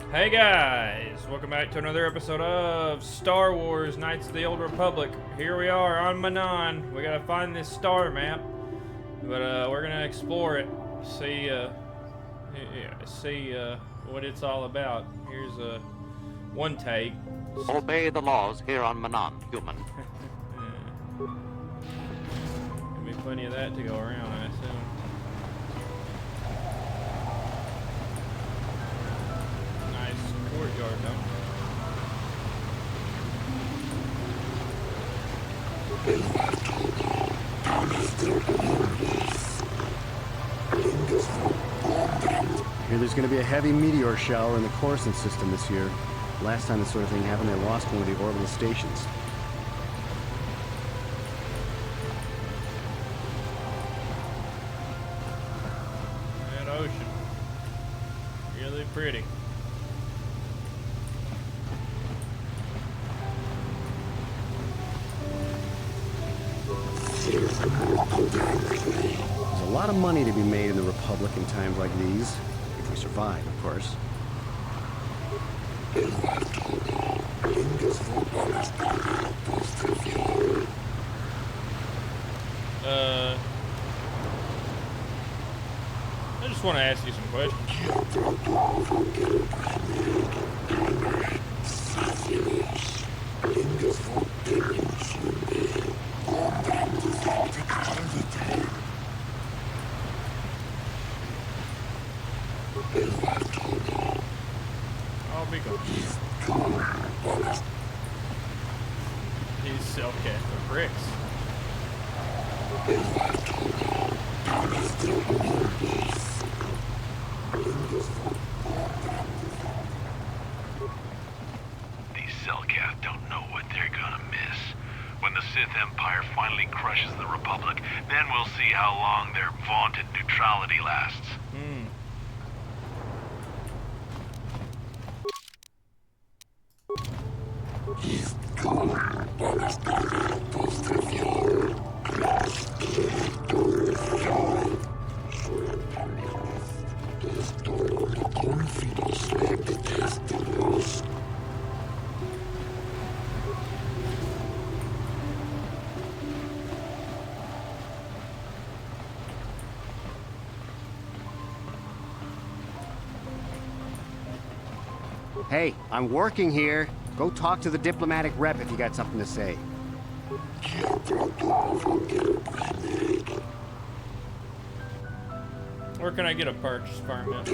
Hey guys, welcome back to another episode of Star Wars Knights of the Old Republic. Here we are on Manaan. We gotta find this star map, but we're gonna explore it, see what it's all about. Here's one take. Obey the laws here on Manaan, human. Gonna be plenty of that to go around, I assume. Courtyard, though. Here there's going to be a heavy meteor shower in the Coruscant system this year. Last time this sort of thing happened, they lost one of the orbital stations. That ocean. Really pretty. There's a lot of money to be made in the Republic in times like these. If we survive, of course. I just want to ask you some questions. I'll be good. He's Selkath for bricks. These Selkath don't know what they're gonna miss. When the Sith Empire finally crushes the Republic, then we'll see how long their vaunted neutrality lasts. Hey, I'm working here. Go talk to the diplomatic rep if you got something to say. Where can I get a purchase permit?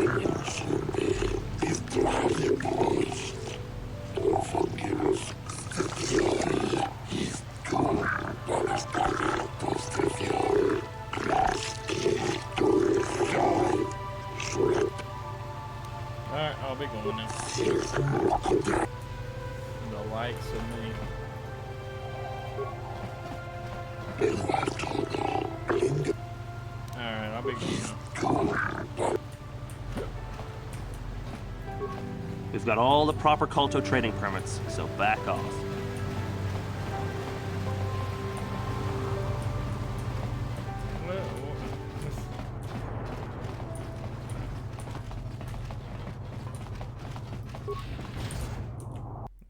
Alright, I'll be going now. The likes of me. Alright, I'll be going now. We've got all the proper Culto training permits, so back off.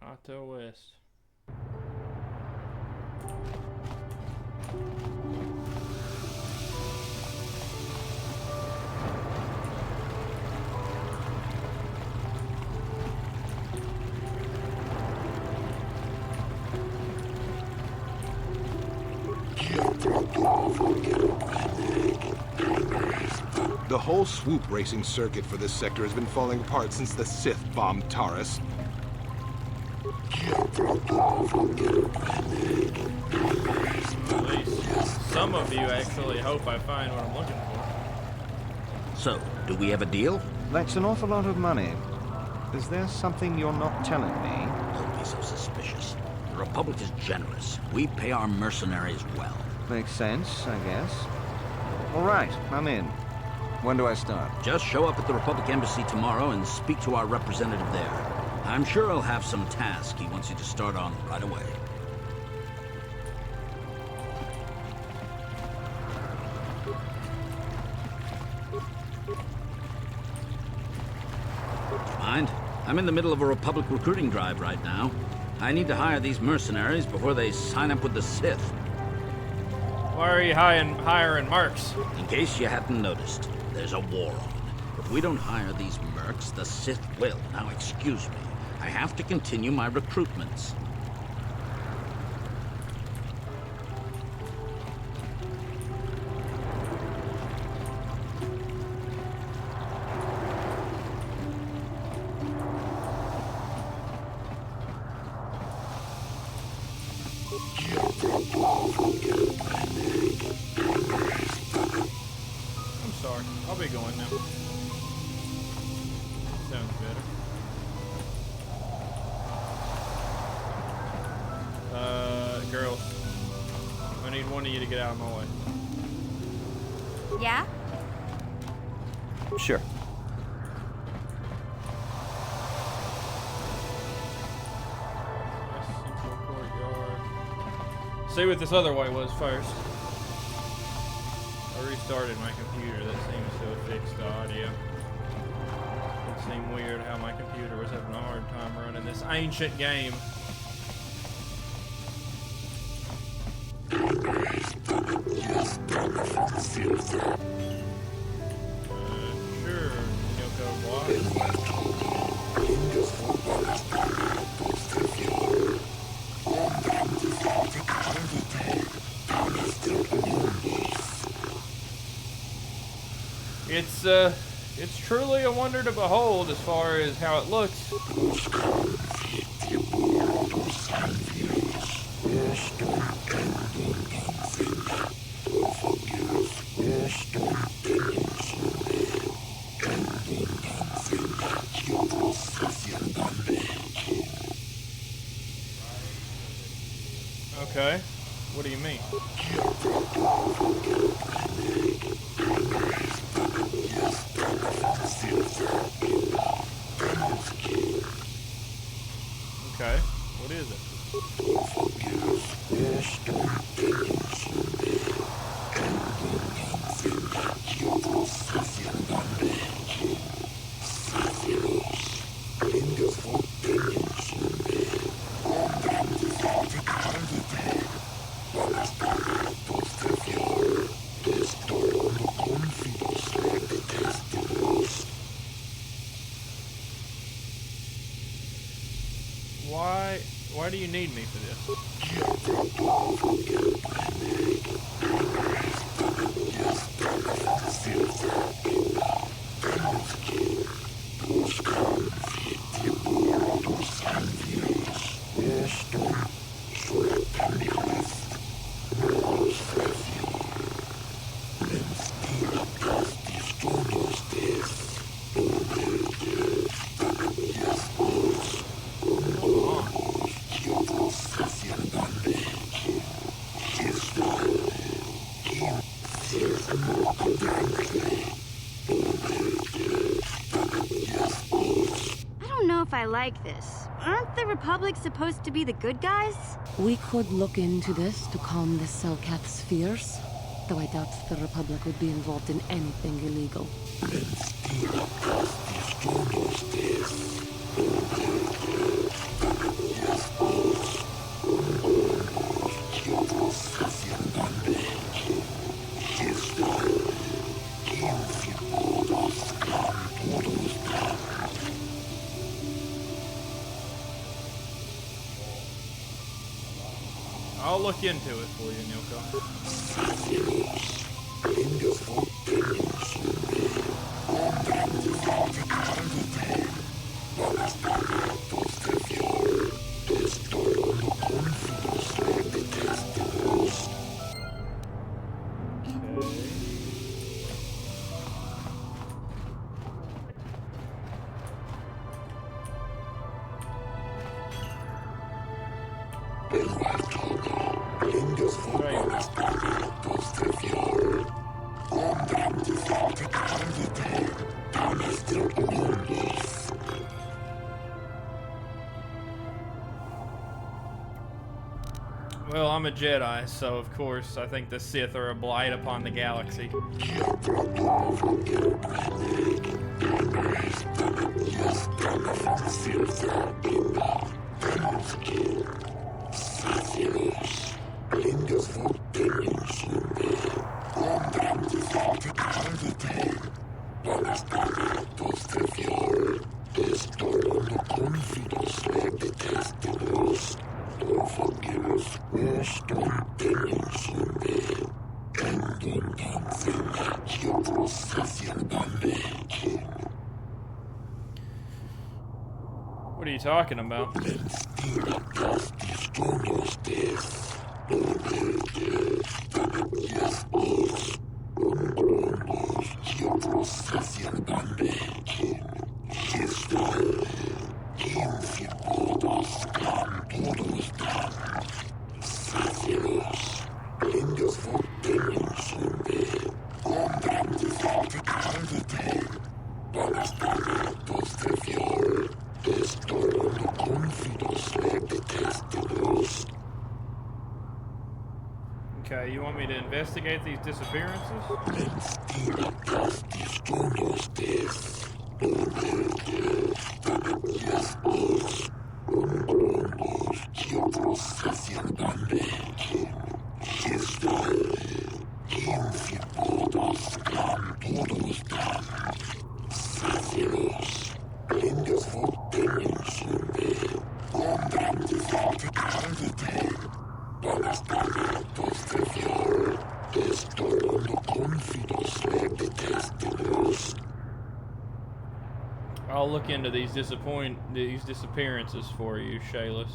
Otto West. The whole swoop racing circuit for this sector has been falling apart since the Sith bombed Taurus. At least some of you actually hope I find what I'm looking for. So, do we have a deal? That's an awful lot of money. Is there something you're not telling me? Don't be so suspicious. The Republic is generous. We pay our mercenaries well. Makes sense, I guess. All right, I'm in. When do I start? Just show up at the Republic Embassy tomorrow and speak to our representative there. I'm sure he'll have some task he wants you to start on right away. Mind? I'm in the middle of a Republic recruiting drive right now. I need to hire these mercenaries before they sign up with the Sith. Why are you hiring Mercs? In case you hadn't noticed, there's a war on. If we don't hire these Mercs, the Sith will. Now, excuse me. I have to continue my recruitments. I'm sorry. I'll be going now. Sounds better. Girls. I need one of you to get out of my way. Yeah? Sure. Central courtyard. See what this other way was first. I restarted my computer. That seems to have fixed the audio. It seemed weird how my computer was having a hard time running this ancient game. Sure, Yoko Block. It's truly a wonder to behold as far as how it looks. Okay, what do you mean? Okay, what is it? Why do you need me for this? I like this. Aren't the Republic supposed to be the good guys? We could look into this to calm the Selkath's fears, though I doubt the Republic would be involved in anything illegal. I'll look into it for you, Nilko. Well, I'm a Jedi, so of course I think the Sith are a blight upon the galaxy. What are you talking about? Okay, you want me to investigate these disappearances? I'll look into these disappearances for you, Shayless.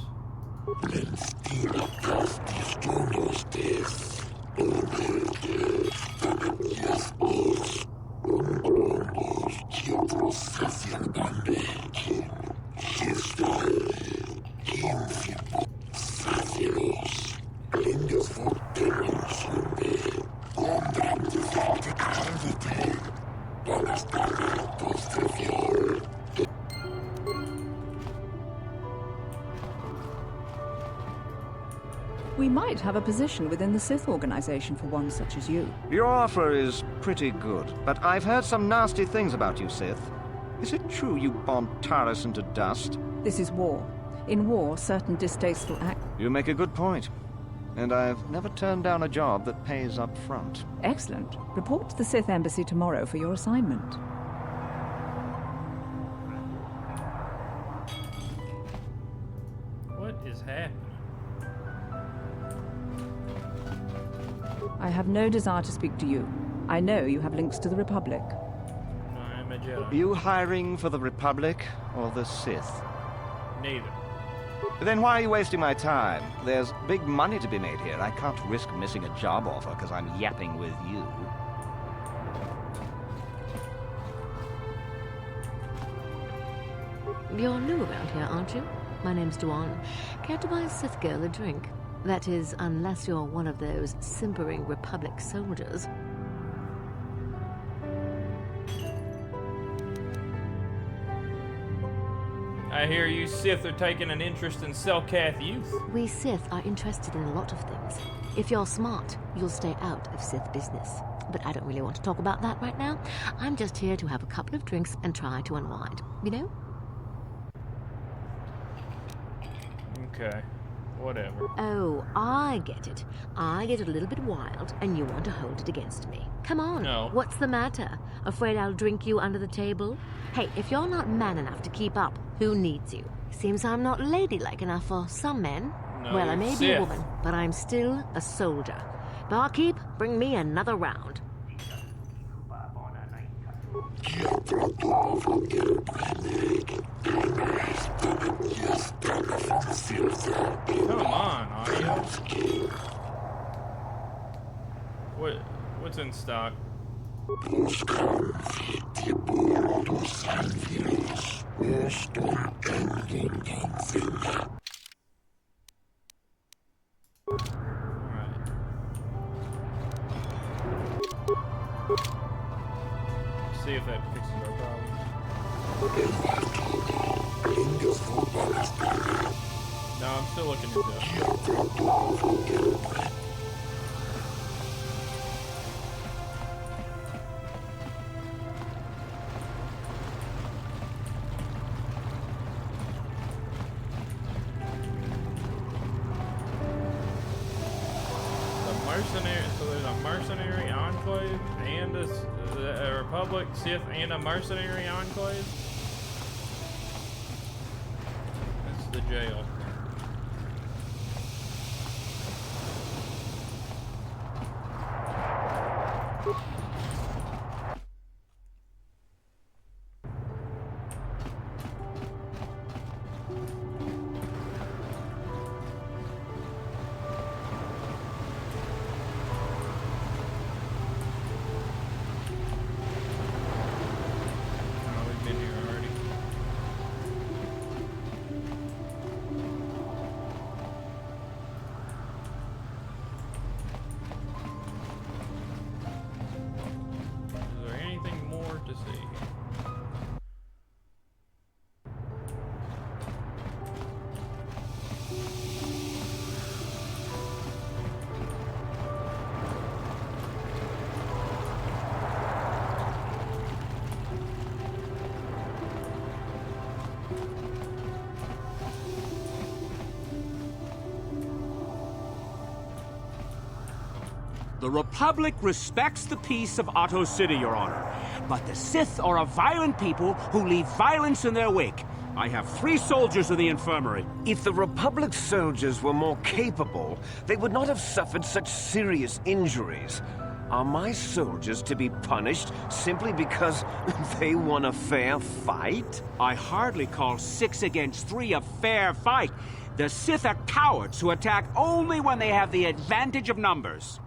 We might have a position within the Sith organization for one such as you. Your offer is pretty good, but I've heard some nasty things about you, Sith. Is it true you bombed Taris into dust? This is war. In war, certain distasteful acts... You make a good point. And I've never turned down a job that pays up front. Excellent. Report to the Sith Embassy tomorrow for your assignment. What is happening? I have no desire to speak to you. I know you have links to the Republic. I am a Jedi. You hiring for the Republic or the Sith? Neither. Then why are you wasting my time? There's big money to be made here. I can't risk missing a job offer because I'm yapping with you. You're new around here, aren't you? My name's Wann. Care to buy a Sith girl a drink? That is, unless you're one of those simpering Republic soldiers. I hear you Sith are taking an interest in Selkath youth. We Sith are interested in a lot of things. If you're smart, you'll stay out of Sith business. But I don't really want to talk about that right now. I'm just here to have a couple of drinks and try to unwind, you know? Okay. Whatever. Oh, I get it. I get a little bit wild, and you want to hold it against me. Come on. No. What's the matter? Afraid I'll drink you under the table? Hey, if you're not man enough to keep up, who needs you? Seems I'm not ladylike enough for some men. No, well, I may be a Sith. woman, but I'm still a soldier. Barkeep, bring me another round. Come on, audio. What's in stock? See if that fixes our problem. No, I'm still looking into it. So there's a mercenary enclave and a Republic, Sith, and a mercenary enclave? This is the jail. The Republic respects the peace of Otto City, Your Honor. But the Sith are a violent people who leave violence in their wake. I have 3 soldiers in the infirmary. If the Republic soldiers were more capable, they would not have suffered such serious injuries. Are my soldiers to be punished simply because they won a fair fight? I hardly call 6 against 3 a fair fight. The Sith are cowards who attack only when they have the advantage of numbers.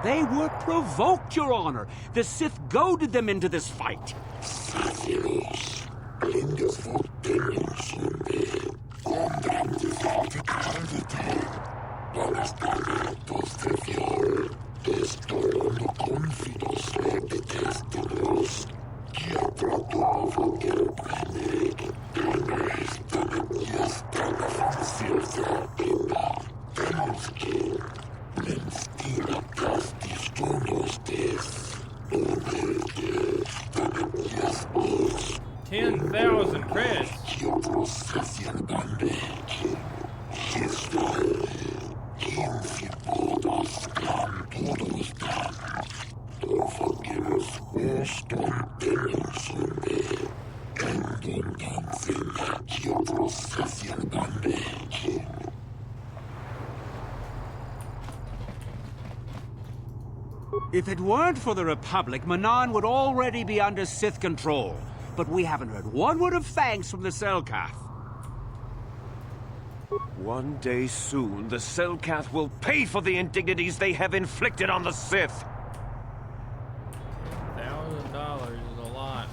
They were provoked, Your Honor. The Sith goaded them into this fight. $10,000 credits. If it weren't for the Republic, Manaan would already be under Sith control. But we haven't heard one word of thanks from the Selkath. One day soon, the Selkath will pay for the indignities they have inflicted on the Sith. $1,000 is a lot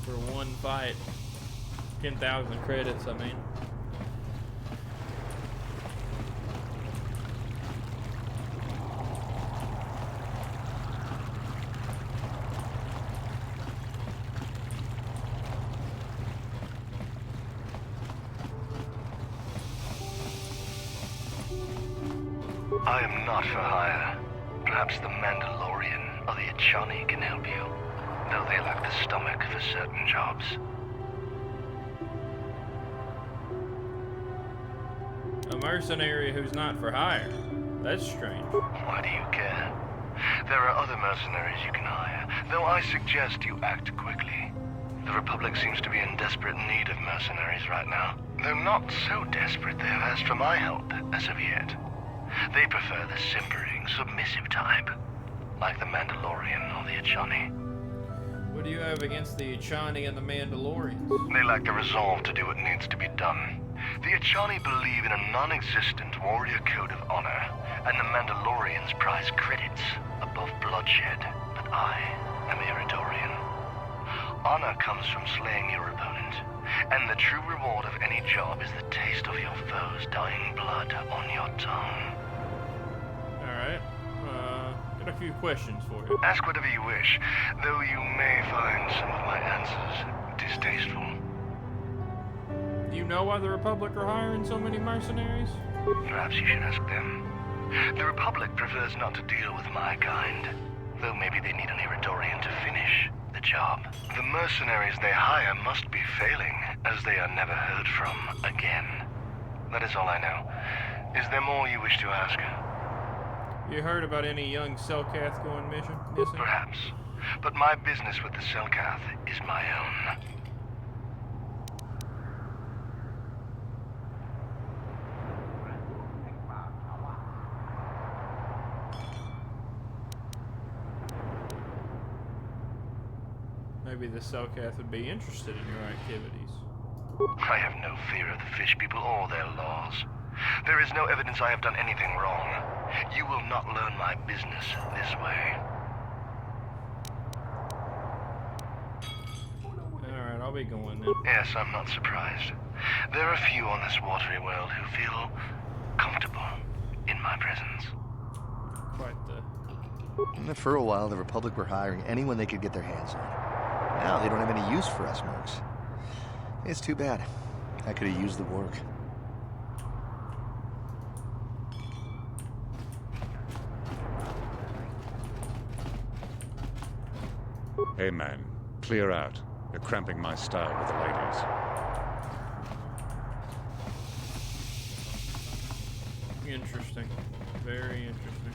for one fight. 10,000 credits, I mean. I am not for hire. Perhaps the Mandalorian or the Achani can help you, though they lack the stomach for certain jobs. A mercenary who's not for hire. That's strange. Why do you care? There are other mercenaries you can hire, though I suggest you act quickly. The Republic seems to be in desperate need of mercenaries right now. Though not so desperate they have asked for my help as of yet. They prefer the simpering, submissive type, like the Mandalorian or the Achani. What do you have against the Achani and the Mandalorians? They lack the resolve to do what needs to be done. The Achani believe in a non-existent warrior code of honor, and the Mandalorians prize credits above bloodshed. But I am Iridorian. Honor comes from slaying your opponent, and the true reward of any job is the taste of your foe's dying blood on your tongue. Alright, got a few questions for you. Ask whatever you wish, though you may find some of my answers distasteful. Do you know why the Republic are hiring so many mercenaries? Perhaps you should ask them. The Republic prefers not to deal with my kind, though maybe they need an Iridorian to finish the job. The mercenaries they hire must be failing, as they are never heard from again. That is all I know. Is there more you wish to ask? You heard about any young Selkath going missing? Perhaps. But my business with the Selkath is my own. Maybe the Selkath would be interested in your activities. I have no fear of the fish people or their laws. There is no evidence I have done anything wrong. You will not learn my business this way. Alright, I'll be going then. Yes, I'm not surprised. There are few on this watery world who feel comfortable in my presence. Quite the... For a while, the Republic were hiring anyone they could get their hands on. Now they don't have any use for us Mercs. It's too bad. I could have used the work. Hey man, clear out. You're cramping my style with the ladies. Interesting. Very interesting.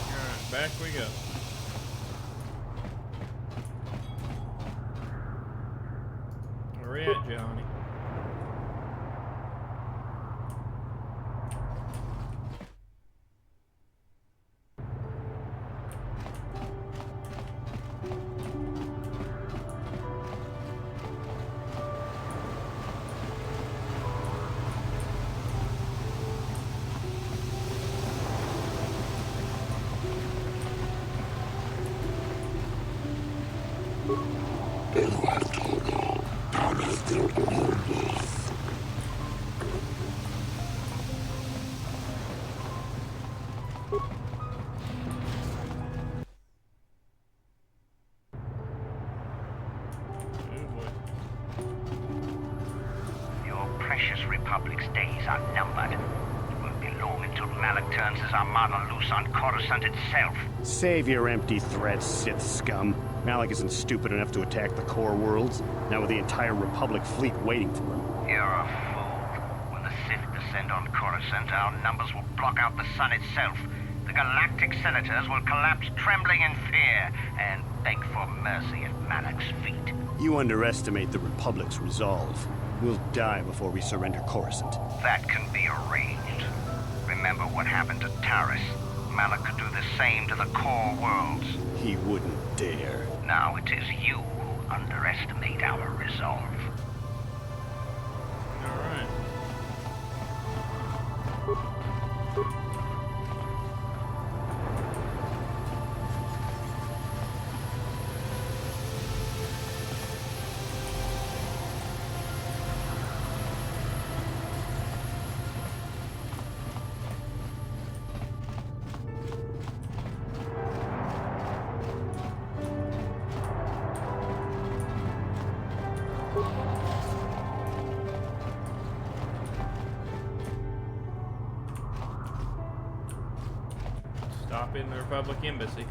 Alright, back we go. Where we at, Johnny? Your precious Republic's days are numbered. It won't be long until Malak turns his armada loose on Coruscant itself. Save your empty threats, Sith scum. Malak isn't stupid enough to attack the core worlds, now with the entire Republic fleet waiting for him. You're a fool. When the Sith descend on Coruscant, our numbers will block out the sun itself. The galactic senators will collapse trembling in fear and beg for mercy at Malak's feet. You underestimate the Republic's resolve. We'll die before we surrender Coruscant. That can be arranged. Remember what happened to Taris. Malak could do the same to the core worlds. He wouldn't dare. Now it is you who underestimate our resolve. Alright. Stop in the Republic Embassy.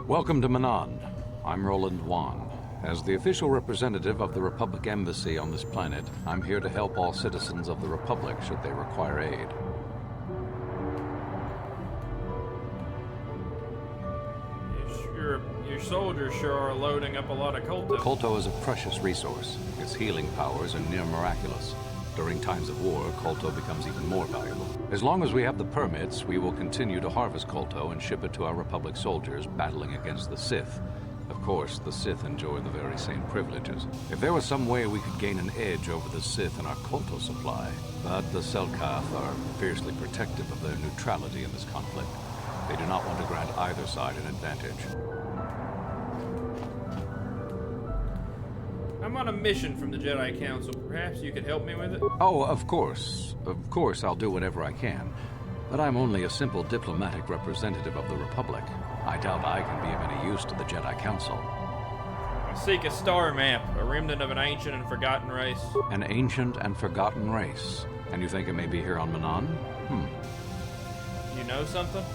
Welcome to Manaan. I'm Roland Wann. As the official representative of the Republic Embassy on this planet, I'm here to help all citizens of the Republic should they require aid. Your soldiers sure are loading up a lot of Kolto. Kolto is a precious resource. Its healing powers are near miraculous. During times of war, Kolto becomes even more valuable. As long as we have the permits, we will continue to harvest Kolto and ship it to our Republic soldiers battling against the Sith. Of course, the Sith enjoy the very same privileges. If there was some way we could gain an edge over the Sith in our Kolto supply, but the Selkath are fiercely protective of their neutrality in this conflict. They do not want to grant either side an advantage. I'm on a mission from the Jedi Council. Perhaps you could help me with it? Oh, of course. Of course I'll do whatever I can. But I'm only a simple diplomatic representative of the Republic. I doubt I can be of any use to the Jedi Council. I seek a star map, a remnant of an ancient and forgotten race. An ancient and forgotten race. And you think it may be here on Manaan? You know something?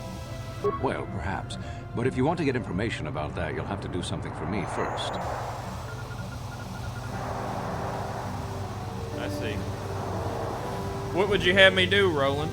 Well, perhaps. But if you want to get information about that, you'll have to do something for me first. I see. What would you have me do, Roland?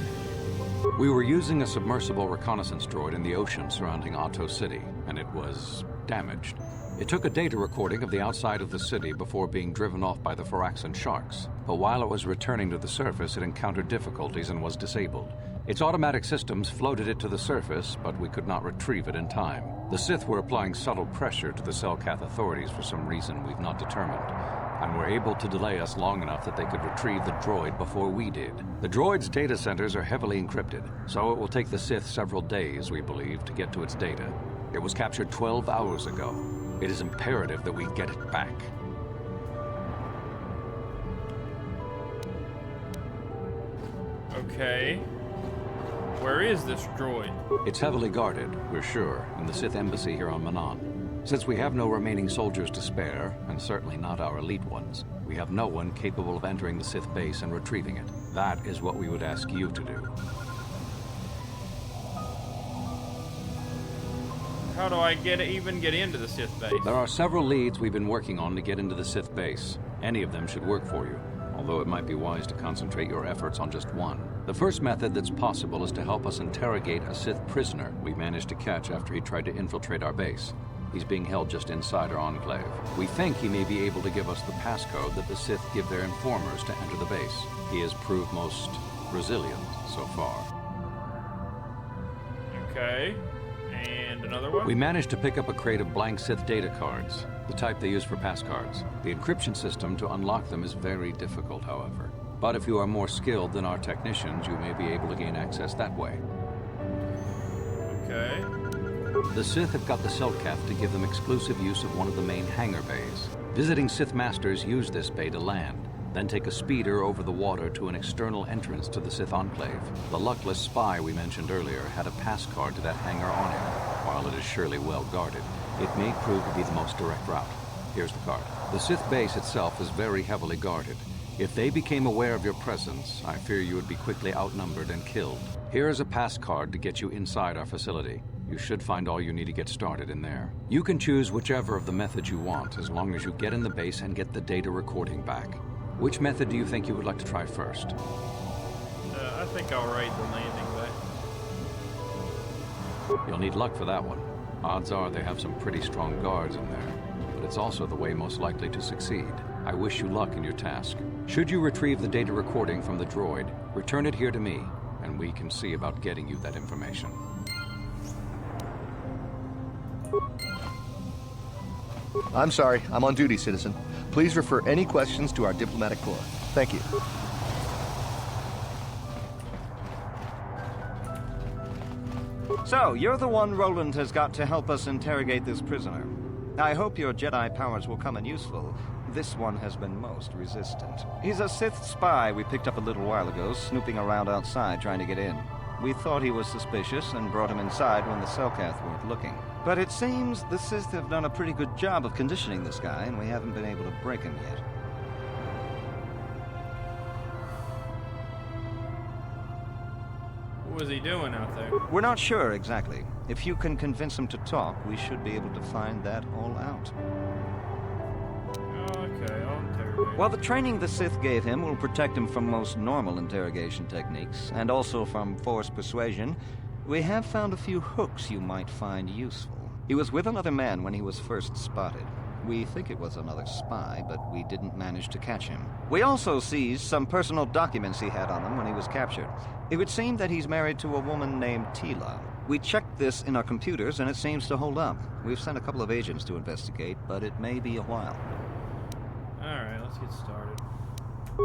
We were using a submersible reconnaissance droid in the ocean surrounding Ahto City, and it was damaged. It took a data recording of the outside of the city before being driven off by the Phyraxan sharks. But while it was returning to the surface, it encountered difficulties and was disabled. Its automatic systems floated it to the surface, but we could not retrieve it in time. The Sith were applying subtle pressure to the Selkath authorities for some reason we've not determined, and were able to delay us long enough that they could retrieve the droid before we did. The droid's data centers are heavily encrypted, so it will take the Sith several days, we believe, to get to its data. It was captured 12 hours ago. It is imperative that we get it back. Okay. Where is this droid? It's heavily guarded, we're sure, in the Sith embassy here on Manaan. Since we have no remaining soldiers to spare, and certainly not our elite ones, we have no one capable of entering the Sith base and retrieving it. That is what we would ask you to do. How do I even get into the Sith base? There are several leads we've been working on to get into the Sith base. Any of them should work for you, although it might be wise to concentrate your efforts on just one. The first method that's possible is to help us interrogate a Sith prisoner we managed to catch after he tried to infiltrate our base. He's being held just inside our enclave. We think he may be able to give us the passcode that the Sith give their informers to enter the base. He has proved most resilient so far. Okay. And another one? We managed to pick up a crate of blank Sith data cards, the type they use for passcards. The encryption system to unlock them is very difficult, however. But if you are more skilled than our technicians, you may be able to gain access that way. Okay. The Sith have got the Selkath to give them exclusive use of one of the main hangar bays. Visiting Sith masters use this bay to land, then take a speeder over the water to an external entrance to the Sith enclave. The luckless spy we mentioned earlier had a pass card to that hangar on him. While it is surely well guarded, it may prove to be the most direct route. Here's the card. The Sith base itself is very heavily guarded. If they became aware of your presence, I fear you would be quickly outnumbered and killed. Here is a pass card to get you inside our facility. You should find all you need to get started in there. You can choose whichever of the methods you want, as long as you get in the base and get the data recording back. Which method do you think you would like to try first? I think I'll raid the landing bay. You'll need luck for that one. Odds are they have some pretty strong guards in there, but it's also the way most likely to succeed. I wish you luck in your task. Should you retrieve the data recording from the droid, return it here to me, and we can see about getting you that information. I'm sorry, I'm on duty, citizen. Please refer any questions to our diplomatic corps. Thank you. So, you're the one Roland has got to help us interrogate this prisoner. I hope your Jedi powers will come in useful. This one has been most resistant. He's a Sith spy we picked up a little while ago, snooping around outside trying to get in. We thought he was suspicious and brought him inside when the Selkath weren't looking. But it seems the Sith have done a pretty good job of conditioning this guy, and we haven't been able to break him yet. What was he doing out there? We're not sure exactly. If you can convince him to talk, we should be able to find that all out. Okay, I'll interrogate. Well, the training the Sith gave him will protect him from most normal interrogation techniques, and also from forced persuasion. We have found a few hooks you might find useful. He was with another man when he was first spotted. We think it was another spy, but we didn't manage to catch him. We also seized some personal documents he had on him when he was captured. It would seem that he's married to a woman named Tila. We checked this in our computers, and it seems to hold up. We've sent a couple of agents to investigate, but it may be a while. Alright, let's get started.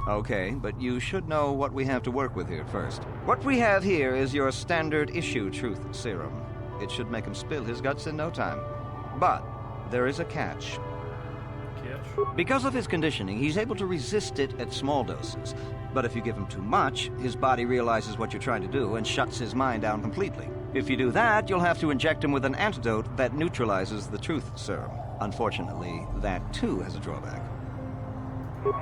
Okay, but you should know what we have to work with here first. What we have here is your standard issue truth serum. It should make him spill his guts in no time. But there is a catch. Because of his conditioning, he's able to resist it at small doses. But if you give him too much, his body realizes what you're trying to do and shuts his mind down completely. If you do that, you'll have to inject him with an antidote that neutralizes the truth serum. Unfortunately, that too has a drawback.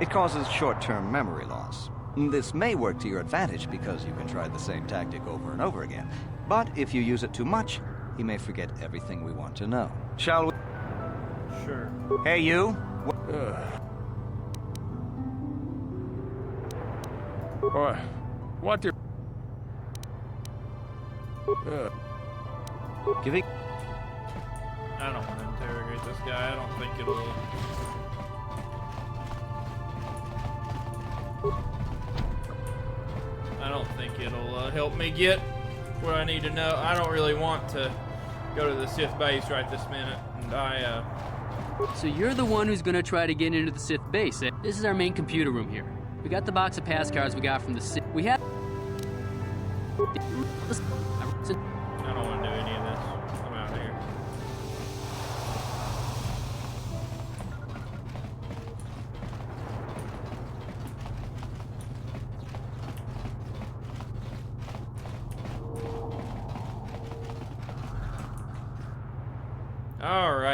It causes short-term memory loss. This may work to your advantage because you can try the same tactic over and over again. But if you use it too much, he may forget everything we want to know. Shall we? Sure. Hey, you! What the... Giving... I don't want to interrogate this guy. I don't think it'll... help me get what I need to know. I don't really want to go to the Sith base right this minute, and So you're the one who's gonna try to get into the Sith base, eh? This is our main computer room here. We got the box of pass cards we got from the Sith. We have... I don't want to do any of this. I'm out here.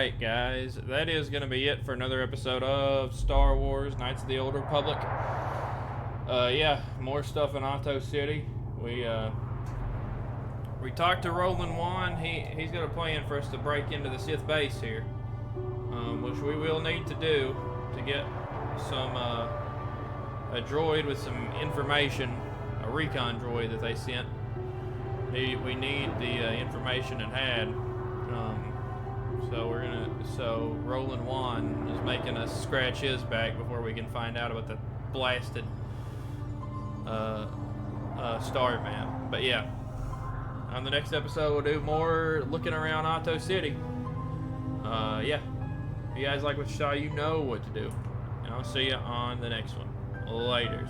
Alright, guys, that is going to be it for another episode of Star Wars Knights of the Old Republic. Yeah, more stuff in Otto City. We talked to Roland Wann. He's got a plan for us to break into the Sith base here, which we will need to do to get some a droid with some information, a recon droid that they sent. We need the information it had. So Roland Wann is making us scratch his back before we can find out about the blasted star map. But yeah, on the next episode we'll do more looking around Otto City. Yeah, if you guys like what you saw, you know what to do, and I'll see you on the next one. Laters.